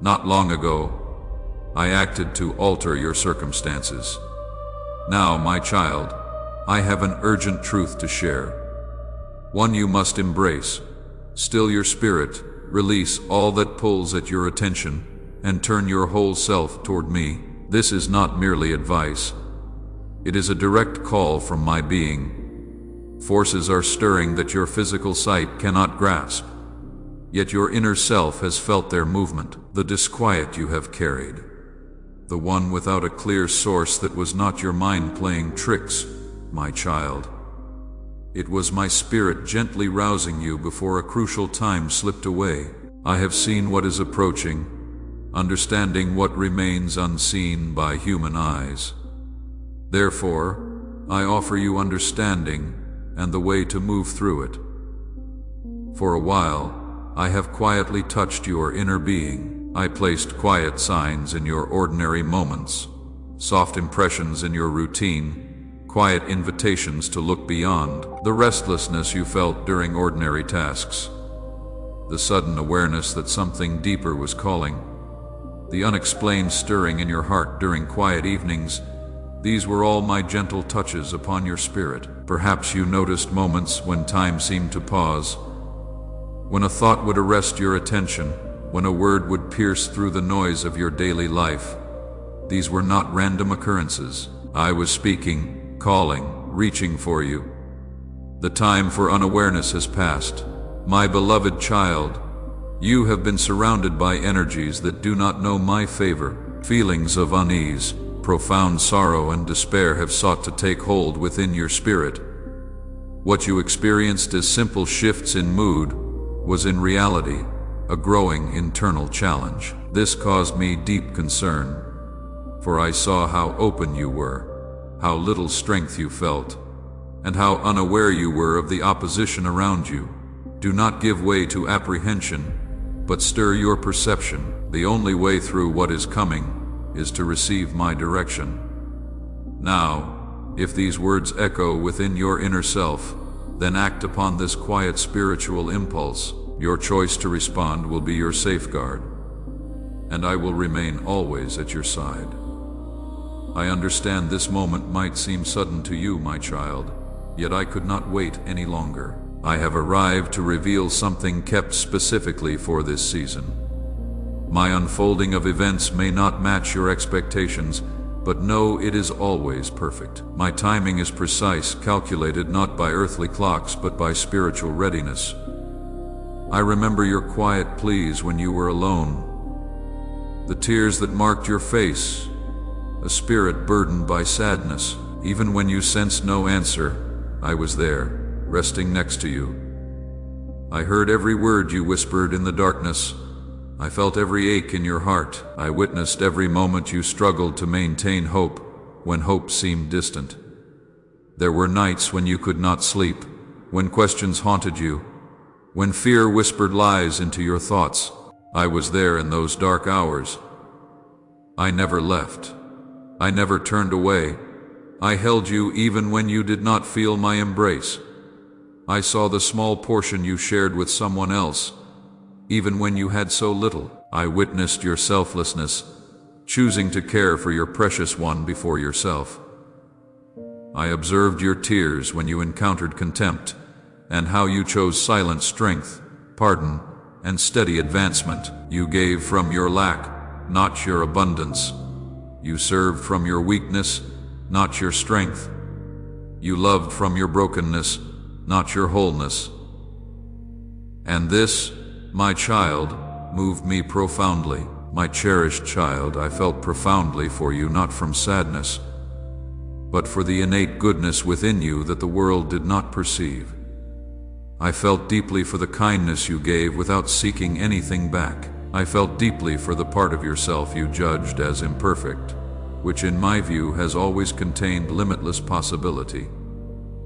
Not long ago, I acted to alter your circumstances. Now, my child, I have an urgent truth to share. One you must embrace. Still your spirit, release all that pulls at your attention, and turn your whole self toward me. This is not merely advice. It is a direct call from my being. Forces are stirring that your physical sight cannot grasp. Yet your inner self has felt their movement, the disquiet you have carried. The one without a clear source that was not your mind playing tricks, my child. It was my spirit gently rousing you before a crucial time slipped away. I have seen what is approaching, understanding what remains unseen by human eyes. Therefore, I offer you understanding and the way to move through it. For a while, I have quietly touched your inner being. I placed quiet signs in your ordinary moments, soft impressions in your routine, quiet invitations to look beyond the restlessness you felt during ordinary tasks, the sudden awareness that something deeper was calling, the unexplained stirring in your heart during quiet evenings. These were all my gentle touches upon your spirit. Perhaps you noticed moments when time seemed to pause, when a thought would arrest your attention, when a word would pierce through the noise of your daily life. These were not random occurrences. I was speaking, calling, reaching for you. The time for unawareness has passed. My beloved child, you have been surrounded by energies that do not know my favor. Feelings of unease, profound sorrow and despair have sought to take hold within your spirit. What you experienced as simple shifts in mood was in reality a growing internal challenge. This caused me deep concern, for I saw how open you were, how little strength you felt, and how unaware you were of the opposition around you. Do not give way to apprehension, but stir your perception. The only way through what is coming is to receive my direction. Now, if these words echo within your inner self, then act upon this quiet spiritual impulse. Your choice to respond will be your safeguard, and I will remain always at your side. I understand this moment might seem sudden to you, my child, yet I could not wait any longer. I have arrived to reveal something kept specifically for this season. My unfolding of events may not match your expectations, but know it is always perfect. My timing is precise, calculated not by earthly clocks, but by spiritual readiness. I remember your quiet pleas when you were alone, the tears that marked your face, a spirit burdened by sadness. Even when you sensed no answer, I was there, resting next to you. I heard every word you whispered in the darkness. I felt every ache in your heart. I witnessed every moment you struggled to maintain hope when hope seemed distant. There were nights when you could not sleep, when questions haunted you, when fear whispered lies into your thoughts. I was there in those dark hours. I never left. I never turned away. I held you even when you did not feel my embrace. I saw the small portion you shared with someone else, even when you had so little. I witnessed your selflessness, choosing to care for your precious one before yourself. I observed your tears when you encountered contempt, and how you chose silent strength, pardon, and steady advancement. You gave from your lack, not your abundance. You served from your weakness, not your strength. You loved from your brokenness, not your wholeness. And this, my child, moved me profoundly. My cherished child, I felt profoundly for you, not from sadness, but for the innate goodness within you that the world did not perceive. I felt deeply for the kindness you gave without seeking anything back. I felt deeply for the part of yourself you judged as imperfect, which in my view has always contained limitless possibility.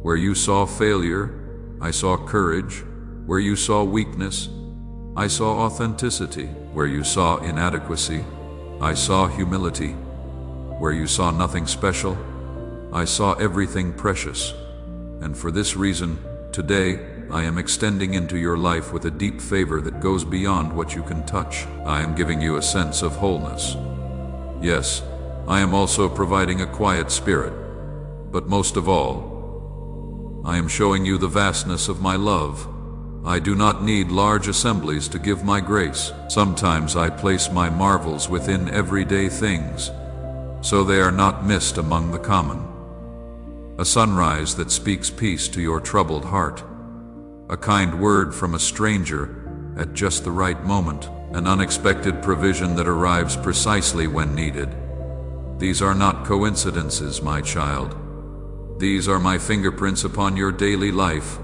Where you saw failure, I saw courage. Where you saw weakness, I saw authenticity. Where you saw inadequacy, I saw humility. Where you saw nothing special, I saw everything precious. And for this reason, today, I am extending into your life with a deep favor that goes beyond what you can touch. I am giving you a sense of wholeness. Yes, I am also providing a quiet spirit. But most of all, I am showing you the vastness of my love. I do not need large assemblies to give my grace. Sometimes I place my marvels within everyday things, so they are not missed among the common. A sunrise that speaks peace to your troubled heart. A kind word from a stranger at just the right moment. An unexpected provision that arrives precisely when needed. These are not coincidences, my child. These are my fingerprints upon your daily life.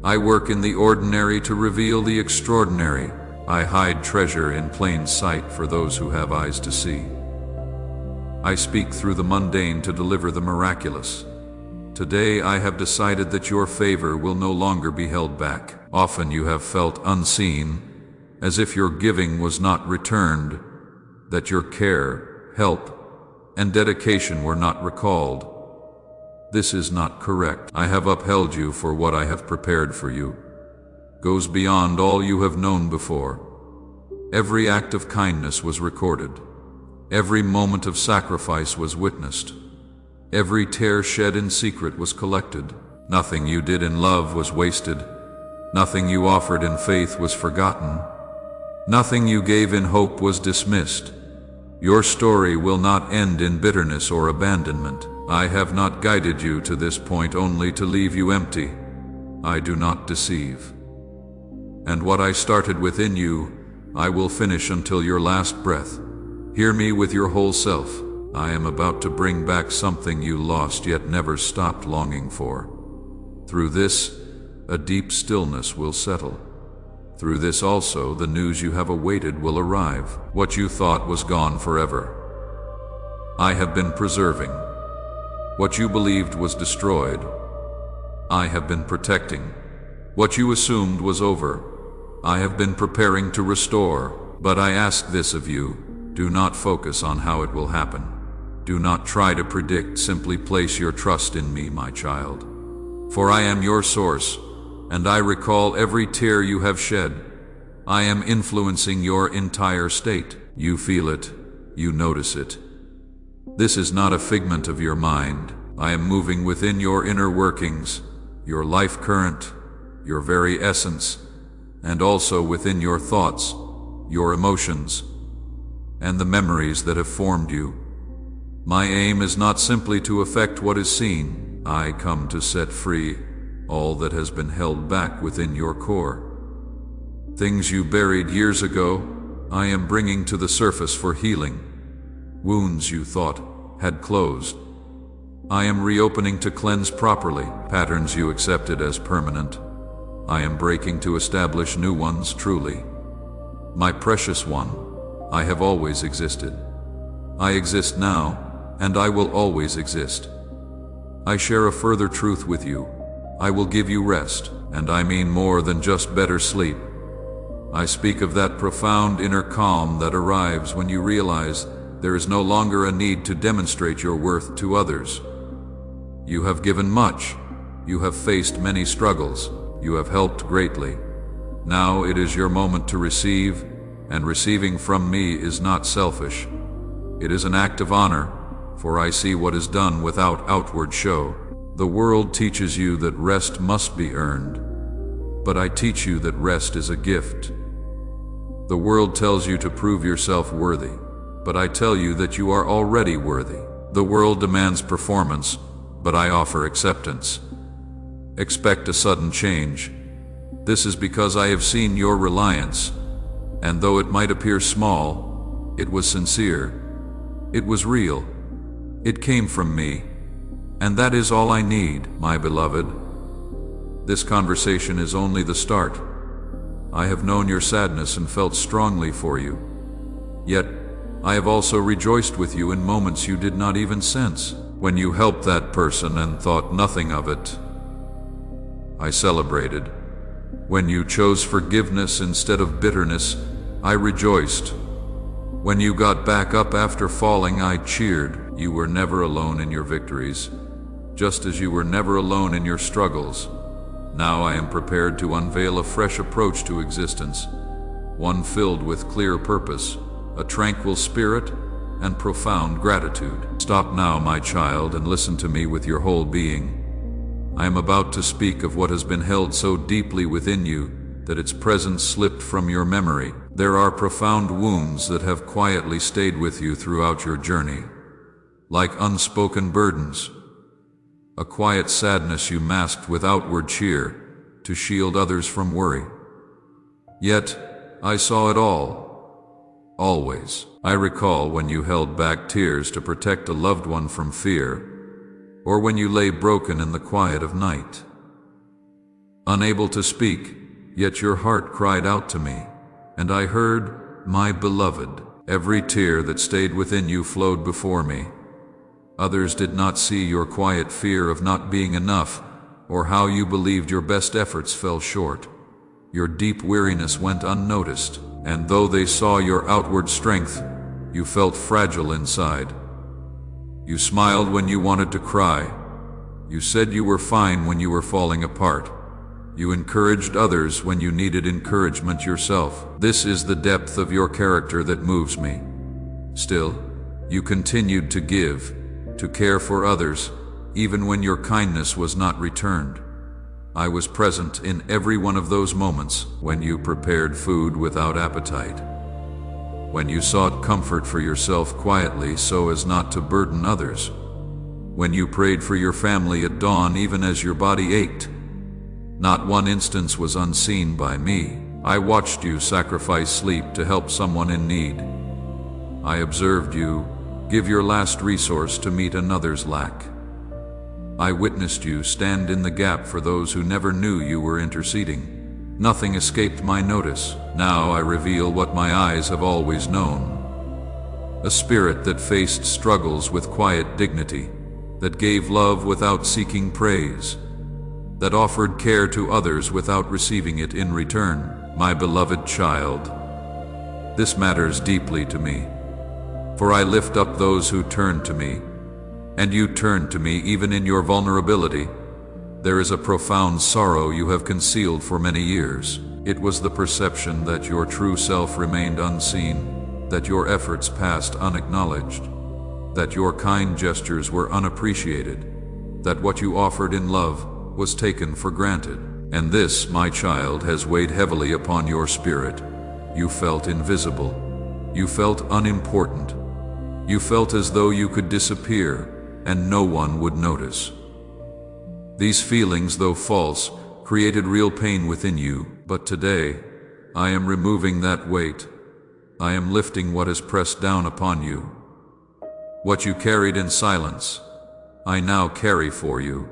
I work in the ordinary to reveal the extraordinary. I hide treasure in plain sight for those who have eyes to see. I speak through the mundane to deliver the miraculous. Today I have decided that your favor will no longer be held back. Often you have felt unseen, as if your giving was not returned, that your care, help, and dedication were not recalled. This is not correct. I have upheld you for what I have prepared for you. Goes beyond all you have known before. Every act of kindness was recorded. Every moment of sacrifice was witnessed. Every tear shed in secret was collected. Nothing you did in love was wasted. Nothing you offered in faith was forgotten. Nothing you gave in hope was dismissed. Your story will not end in bitterness or abandonment. I have not guided you to this point only to leave you empty. I do not deceive. And what I started within you, I will finish until your last breath. Hear me with your whole self. I am about to bring back something you lost yet never stopped longing for. Through this, a deep stillness will settle. Through this also, the news you have awaited will arrive. What you thought was gone forever, I have been preserving. What you believed was destroyed, I have been protecting. What you assumed was over, I have been preparing to restore. But I ask this of you, do not focus on how it will happen. Do not try to predict, simply place your trust in me, my child. For I am your source, and I recall every tear you have shed. I am influencing your entire state. You feel it, you notice it. This is not a figment of your mind. I am moving within your inner workings, your life current, your very essence, and also within your thoughts, your emotions, and the memories that have formed you. My aim is not simply to affect what is seen. I come to set free all that has been held back within your core. Things you buried years ago, I am bringing to the surface for healing. Wounds you thought had closed, I am reopening to cleanse properly. Patterns you accepted as permanent, I am breaking to establish new ones truly. My precious one, I have always existed. I exist now, and I will always exist. I share a further truth with you. I will give you rest, and I mean more than just better sleep. I speak of that profound inner calm that arrives when you realize there is no longer a need to demonstrate your worth to others. You have given much. You have faced many struggles. You have helped greatly. Now it is your moment to receive, and receiving from me is not selfish. It is an act of honor, for I see what is done without outward show. The world teaches you that rest must be earned, but I teach you that rest is a gift. The world tells you to prove yourself worthy, but I tell you that you are already worthy. The world demands performance, but I offer acceptance. Expect a sudden change. This is because I have seen your reliance, and though it might appear small, it was sincere. It was real. It came from me, and that is all I need, my beloved. This conversation is only the start. I have known your sadness and felt strongly for you. Yet, I have also rejoiced with you in moments you did not even sense. When you helped that person and thought nothing of it, I celebrated. When you chose forgiveness instead of bitterness, I rejoiced. When you got back up after falling, I cheered. You were never alone in your victories, just as you were never alone in your struggles. Now I am prepared to unveil a fresh approach to existence, one filled with clear purpose, a tranquil spirit, and profound gratitude. Stop now, my child, and listen to me with your whole being. I am about to speak of what has been held so deeply within you that its presence slipped from your memory. There are profound wounds that have quietly stayed with you throughout your journey, like unspoken burdens, a quiet sadness you masked with outward cheer to shield others from worry. Yet, I saw it all, always. I recall when you held back tears to protect a loved one from fear, or when you lay broken in the quiet of night. Unable to speak, yet your heart cried out to me, and I heard, "My beloved." Every tear that stayed within you flowed before me. Others did not see your quiet fear of not being enough, or how you believed your best efforts fell short. Your deep weariness went unnoticed, and though they saw your outward strength, you felt fragile inside. You smiled when you wanted to cry. You said you were fine when you were falling apart. You encouraged others when you needed encouragement yourself. This is the depth of your character that moves me. Still, you continued to give, to care for others, even when your kindness was not returned. I was present in every one of those moments when you prepared food without appetite, when you sought comfort for yourself quietly so as not to burden others, when you prayed for your family at dawn even as your body ached. Not one instance was unseen by me. I watched you sacrifice sleep to help someone in need. I observed you give your last resource to meet another's lack. I witnessed you stand in the gap for those who never knew you were interceding. Nothing escaped my notice. Now I reveal what my eyes have always known. A spirit that faced struggles with quiet dignity, that gave love without seeking praise, that offered care to others without receiving it in return. My beloved child, this matters deeply to me, for I lift up those who turn to me, and you turn to me even in your vulnerability. There is a profound sorrow you have concealed for many years. It was the perception that your true self remained unseen, that your efforts passed unacknowledged, that your kind gestures were unappreciated, that what you offered in love was taken for granted. And this, my child, has weighed heavily upon your spirit. You felt invisible. You felt unimportant. You felt as though you could disappear and no one would notice. These feelings, though false, created real pain within you. But today, I am removing that weight. I am lifting what is pressed down upon you. What you carried in silence, I now carry for you.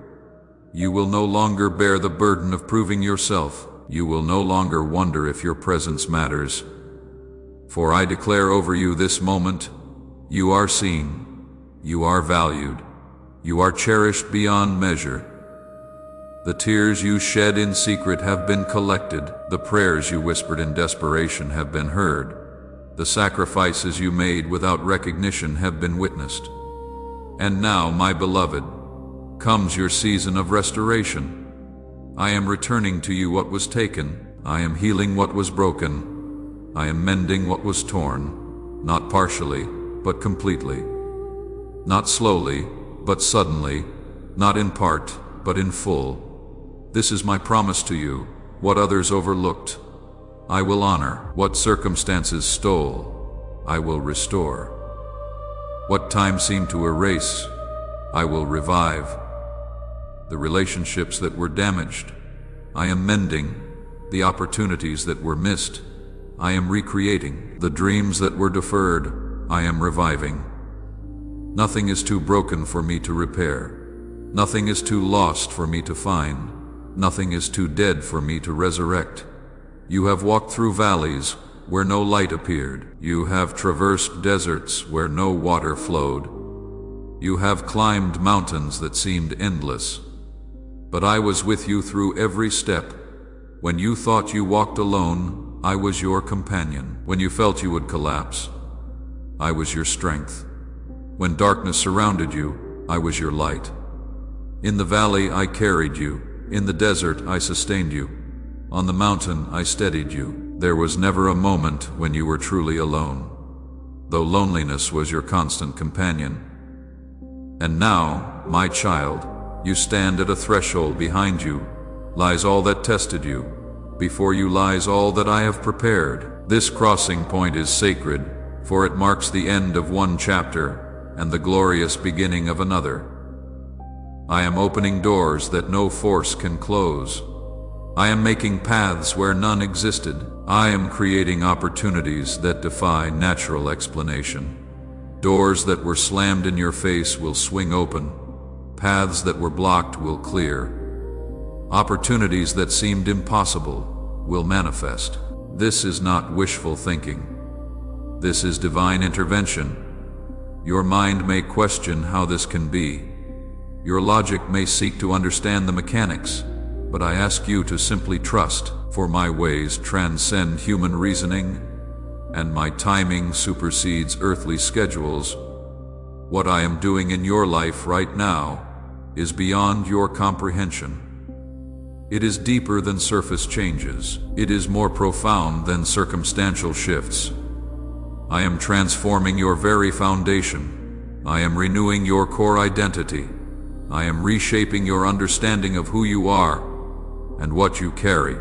You will no longer bear the burden of proving yourself. You will no longer wonder if your presence matters. For I declare over you this moment, you are seen, you are valued, you are cherished beyond measure. The tears you shed in secret have been collected. The prayers you whispered in desperation have been heard. The sacrifices you made without recognition have been witnessed. And now, my beloved, comes your season of restoration. I am returning to you what was taken. I am healing what was broken. I am mending what was torn, not partially, but completely. Not slowly, but suddenly. Not in part, but in full. This is my promise to you. What others overlooked, I will honor. What circumstances stole, I will restore. What time seemed to erase, I will revive. The relationships that were damaged, I am mending. The opportunities that were missed, I am recreating. The dreams that were deferred, I am reviving. Nothing is too broken for me to repair. Nothing is too lost for me to find. Nothing is too dead for me to resurrect. You have walked through valleys where no light appeared. You have traversed deserts where no water flowed. You have climbed mountains that seemed endless. But I was with you through every step. When you thought you walked alone, I was your companion. When you felt you would collapse, I was your strength. When darkness surrounded you, I was your light. In the valley I carried you, In the desert I sustained you. On the mountain I steadied you. There was never a moment when you were truly alone, though loneliness was your constant companion. And now, my child, you stand at a threshold. Behind you lies all that tested you. Before you lies all that I have prepared. This crossing point is sacred, for it marks the end of one chapter and the glorious beginning of another. I am opening doors that no force can close. I am making paths where none existed. I am creating opportunities that defy natural explanation. Doors that were slammed in your face will swing open. Paths that were blocked will clear. Opportunities that seemed impossible will manifest. This is not wishful thinking. This is divine intervention. Your mind may question how this can be. Your logic may seek to understand the mechanics, but I ask you to simply trust, for my ways transcend human reasoning, and my timing supersedes earthly schedules. What I am doing in your life right now is beyond your comprehension. It is deeper than surface changes. It is more profound than circumstantial shifts. I am transforming your very foundation. I am renewing your core identity. I am reshaping your understanding of who you are and what you carry.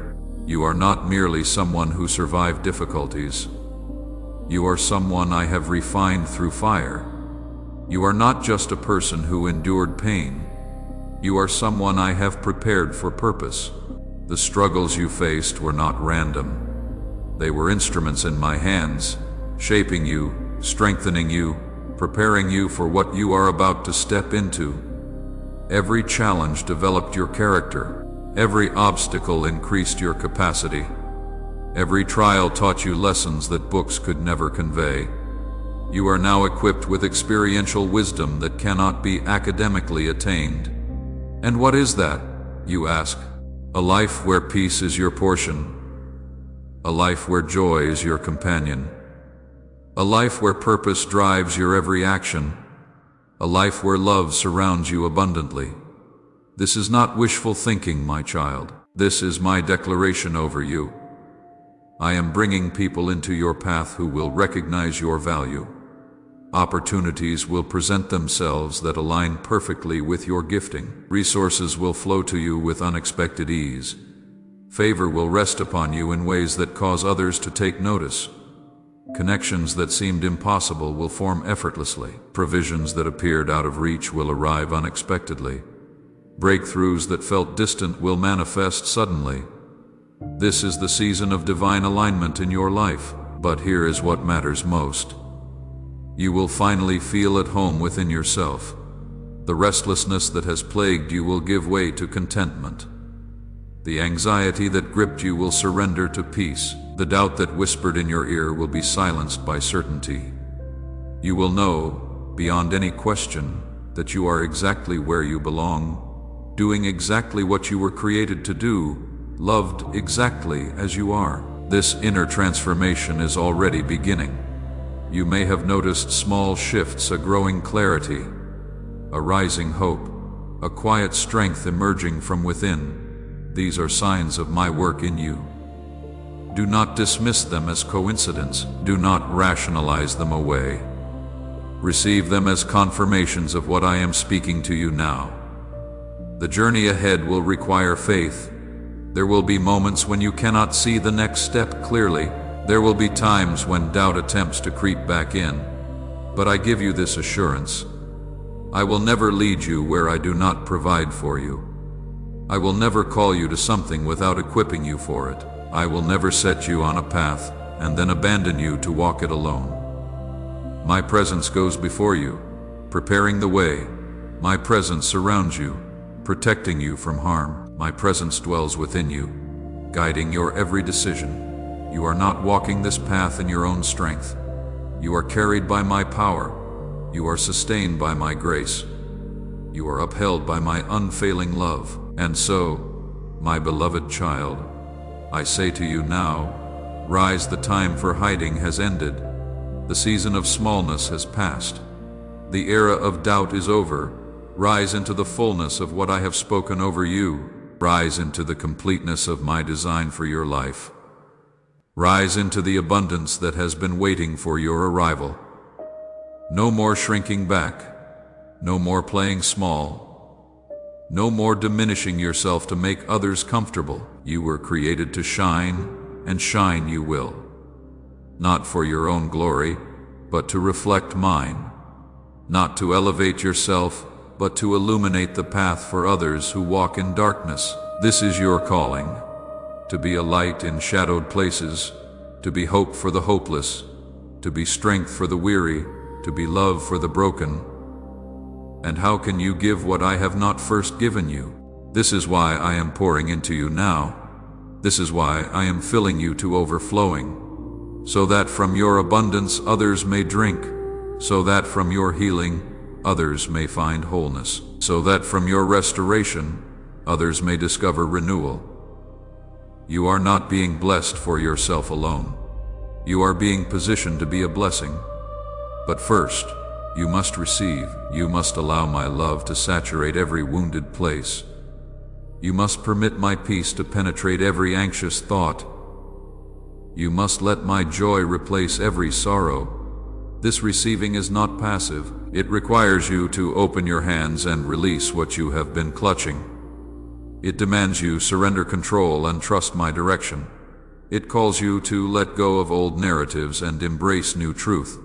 You are not merely someone who survived difficulties. You are someone I have refined through fire. You are not just a person who endured pain. You are someone I have prepared for purpose. The struggles you faced were not random. They were instruments in my hands, shaping you, strengthening you, preparing you for what you are about to step into. Every challenge developed your character. Every obstacle increased your capacity. Every trial taught you lessons that books could never convey. You are now equipped with experiential wisdom that cannot be academically attained. And what is that, you ask? A life where peace is your portion. A life where joy is your companion. A life where purpose drives your every action. A life where love surrounds you abundantly. This is not wishful thinking, my child. This is my declaration over you. I am bringing people into your path who will recognize your value. Opportunities will present themselves that align perfectly with your gifting. Resources will flow to you with unexpected ease. Favor will rest upon you in ways that cause others to take notice. Connections that seemed impossible will form effortlessly. Provisions that appeared out of reach will arrive unexpectedly. Breakthroughs that felt distant will manifest suddenly. This is the season of divine alignment in your life. But here is what matters most. You will finally feel at home within yourself. The restlessness that has plagued you will give way to contentment. The anxiety that gripped you will surrender to peace. The doubt that whispered in your ear will be silenced by certainty. You will know, beyond any question, that you are exactly where you belong, doing exactly what you were created to do, loved exactly as you are. This inner transformation is already beginning. You may have noticed small shifts, a growing clarity, a rising hope, a quiet strength emerging from within. These are signs of my work in you. Do not dismiss them as coincidence. Do not rationalize them away. Receive them as confirmations of what I am speaking to you now. The journey ahead will require faith. There will be moments when you cannot see the next step clearly. There will be times when doubt attempts to creep back in. But I give you this assurance. I will never lead you where I do not provide for you. I will never call you to something without equipping you for it. I will never set you on a path and then abandon you to walk it alone. My presence goes before you, preparing the way. My presence surrounds you, protecting you from harm. My presence dwells within you, guiding your every decision. You are not walking this path in your own strength. You are carried by my power. You are sustained by my grace. You are upheld by my unfailing love. And so, my beloved child, I say to you now, rise. The time for hiding has ended. The season of smallness has passed. The era of doubt is over. Rise into the fullness of what I have spoken over you. Rise into the completeness of my design for your life. Rise into the abundance that has been waiting for your arrival. No more shrinking back. No more playing small. No more diminishing yourself to make others comfortable. You were created to shine, and shine you will. Not for your own glory, but to reflect mine. Not to elevate yourself, but to illuminate the path for others who walk in darkness. This is your calling, to be a light in shadowed places, to be hope for the hopeless, to be strength for the weary, to be love for the broken. And how can you give what I have not first given you? This is why I am pouring into you now. This is why I am filling you to overflowing, so that from your abundance others may drink, so that from your healing others may find wholeness, so that from your restoration others may discover renewal. You are not being blessed for yourself alone. You are being positioned to be a blessing. But first, you must receive. You must allow my love to saturate every wounded place. You must permit my peace to penetrate every anxious thought. You must let my joy replace every sorrow. This receiving is not passive. It requires you to open your hands and release what you have been clutching. It demands you surrender control and trust my direction. It calls you to let go of old narratives and embrace new truth.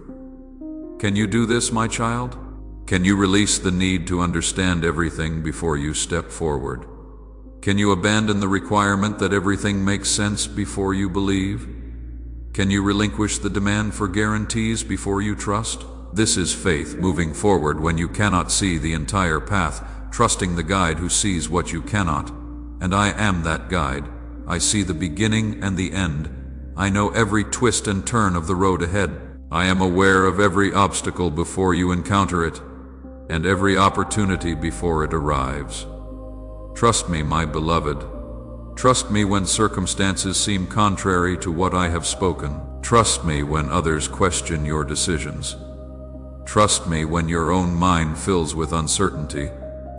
Can you do this, my child? Can you release the need to understand everything before you step forward? Can you abandon the requirement that everything makes sense before you believe? Can you relinquish the demand for guarantees before you trust? This is faith, moving forward when you cannot see the entire path, trusting the guide who sees what you cannot. And I am that guide. I see the beginning and the end. I know every twist and turn of the road ahead. I am aware of every obstacle before you encounter it, and every opportunity before it arrives. Trust me, my beloved. Trust me when circumstances seem contrary to what I have spoken. Trust me when others question your decisions. Trust me when your own mind fills with uncertainty,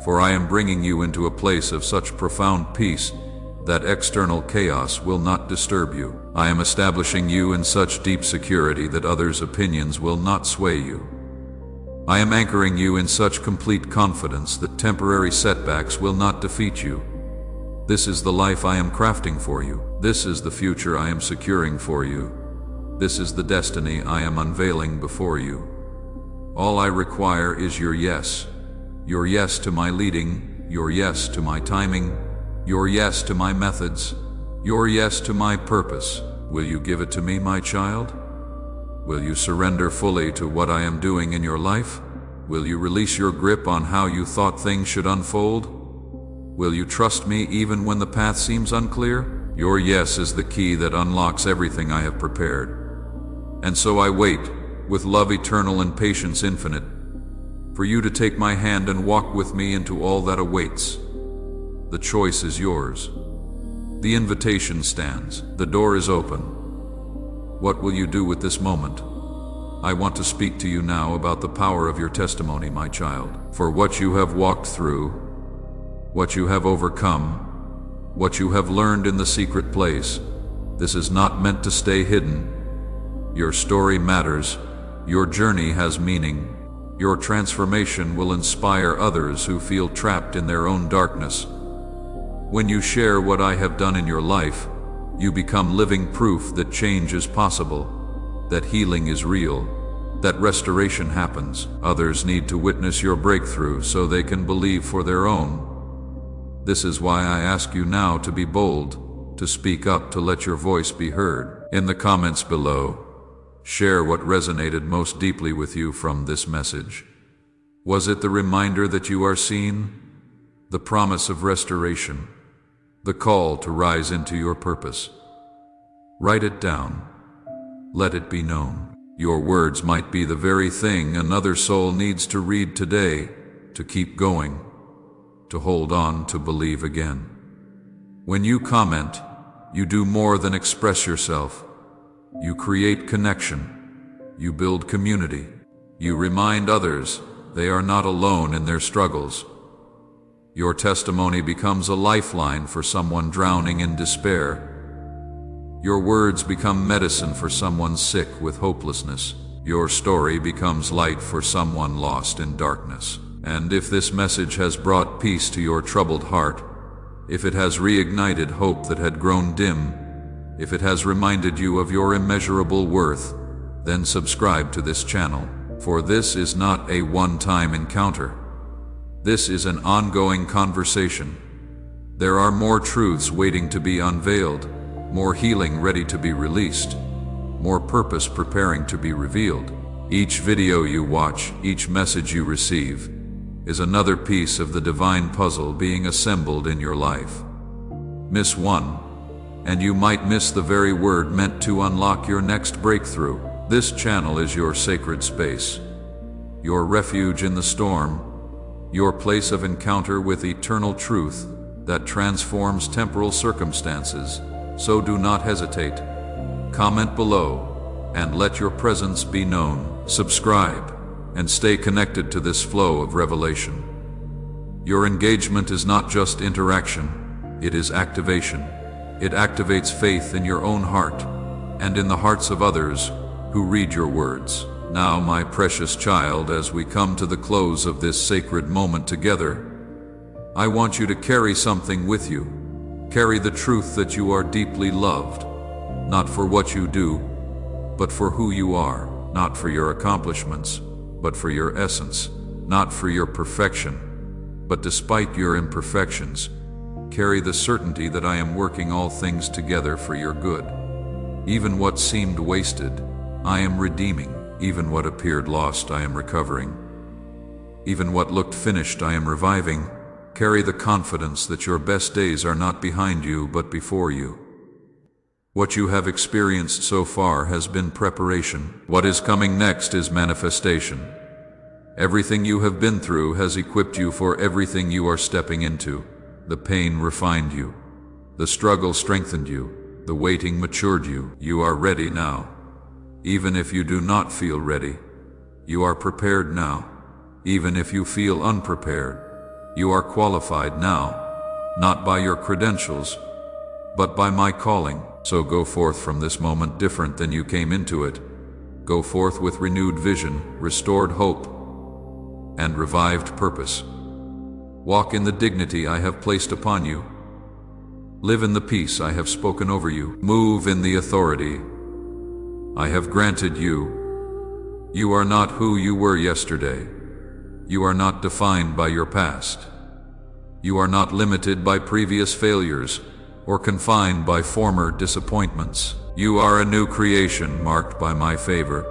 for I am bringing you into a place of such profound peace that external chaos will not disturb you. I am establishing you in such deep security that others' opinions will not sway you. I am anchoring you in such complete confidence that temporary setbacks will not defeat you. This is the life I am crafting for you. This is the future I am securing for you. This is the destiny I am unveiling before you. All I require is your yes. Your yes to my leading, your yes to my timing, your yes to my methods, your yes to my purpose. Will you give it to me, my child? Will you surrender fully to what I am doing in your life? Will you release your grip on how you thought things should unfold? Will you trust me even when the path seems unclear? Your yes is the key that unlocks everything I have prepared. And so I wait, with love eternal and patience infinite, for you to take my hand and walk with me into all that awaits. The choice is yours. The invitation stands. The door is open. What will you do with this moment? I want to speak to you now about the power of your testimony, my child. For what you have walked through, what you have overcome, what you have learned in the secret place, this is not meant to stay hidden. Your story matters. Your journey has meaning. Your transformation will inspire others who feel trapped in their own darkness. When you share what I have done in your life, you become living proof that change is possible, that healing is real, that restoration happens. Others need to witness your breakthrough so they can believe for their own. This is why I ask you now to be bold, to speak up, to let your voice be heard. In the comments below, share what resonated most deeply with you from this message. Was it the reminder that you are seen? The promise of restoration? The call to rise into your purpose? Write it down. Let it be known. Your words might be the very thing another soul needs to read today, to keep going, to hold on, to believe again. When you comment, you do more than express yourself. You create connection. You build community. You remind others they are not alone in their struggles. Your testimony becomes a lifeline for someone drowning in despair. Your words become medicine for someone sick with hopelessness. Your story becomes light for someone lost in darkness. And if this message has brought peace to your troubled heart, if it has reignited hope that had grown dim, if it has reminded you of your immeasurable worth, then subscribe to this channel, for this is not a one-time encounter. This is an ongoing conversation. There are more truths waiting to be unveiled, more healing ready to be released, more purpose preparing to be revealed. Each video you watch, each message you receive, is another piece of the divine puzzle being assembled in your life. Miss one, and you might miss the very word meant to unlock your next breakthrough. This channel is your sacred space, your refuge in the storm, your place of encounter with eternal truth that transforms temporal circumstances. So do not hesitate. Comment below and let your presence be known. Subscribe and stay connected to this flow of revelation. Your engagement is not just interaction, it is activation. It activates faith in your own heart and in the hearts of others who read your words. Now, my precious child, as we come to the close of this sacred moment together, I want you to carry something with you. Carry the truth that you are deeply loved, not for what you do, but for who you are, not for your accomplishments, but for your essence, not for your perfection, but despite your imperfections, carry the certainty that I am working all things together for your good. Even what seemed wasted, I am redeeming. Even what appeared lost, I am recovering. Even what looked finished, I am reviving. Carry the confidence that your best days are not behind you, but before you. What you have experienced so far has been preparation. What is coming next is manifestation. Everything you have been through has equipped you for everything you are stepping into. The pain refined you. The struggle strengthened you. The waiting matured you. You are ready now. Even if you do not feel ready, you are prepared now. Even if you feel unprepared, you are qualified now, not by your credentials, but by my calling. So go forth from this moment different than you came into it. Go forth with renewed vision, restored hope, and revived purpose. Walk in the dignity I have placed upon you. Live in the peace I have spoken over you. Move in the authority I have granted you. You are not who you were yesterday. You are not defined by your past. You are not limited by previous failures or confined by former disappointments. You are a new creation marked by my favor,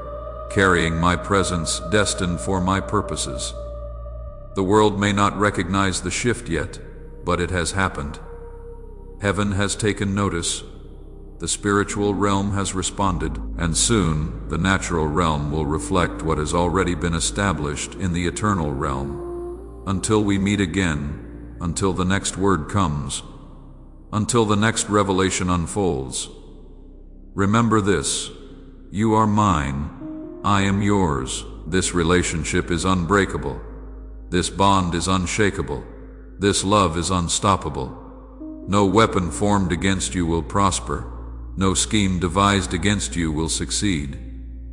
carrying my presence, destined for my purposes. The world may not recognize the shift yet, but it has happened. Heaven has taken notice. The spiritual realm has responded, and soon the natural realm will reflect what has already been established in the eternal realm. Until we meet again, until the next word comes, until the next revelation unfolds, remember this: you are mine, I am yours. This relationship is unbreakable. This bond is unshakable. This love is unstoppable. No weapon formed against you will prosper. No scheme devised against you will succeed.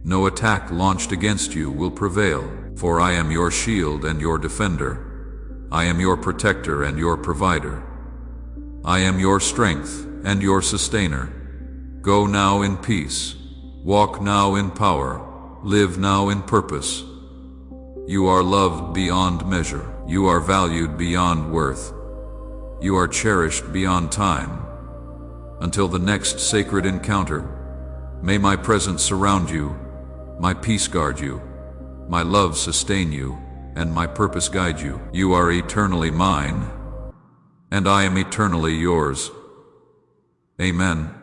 No attack launched against you will prevail. For I am your shield and your defender. I am your protector and your provider. I am your strength and your sustainer. Go now in peace. Walk now in power. Live now in purpose. You are loved beyond measure. You are valued beyond worth. You are cherished beyond time. Until the next sacred encounter, may my presence surround you, my peace guard you, my love sustain you, and my purpose guide you. You are eternally mine, and I am eternally yours. Amen.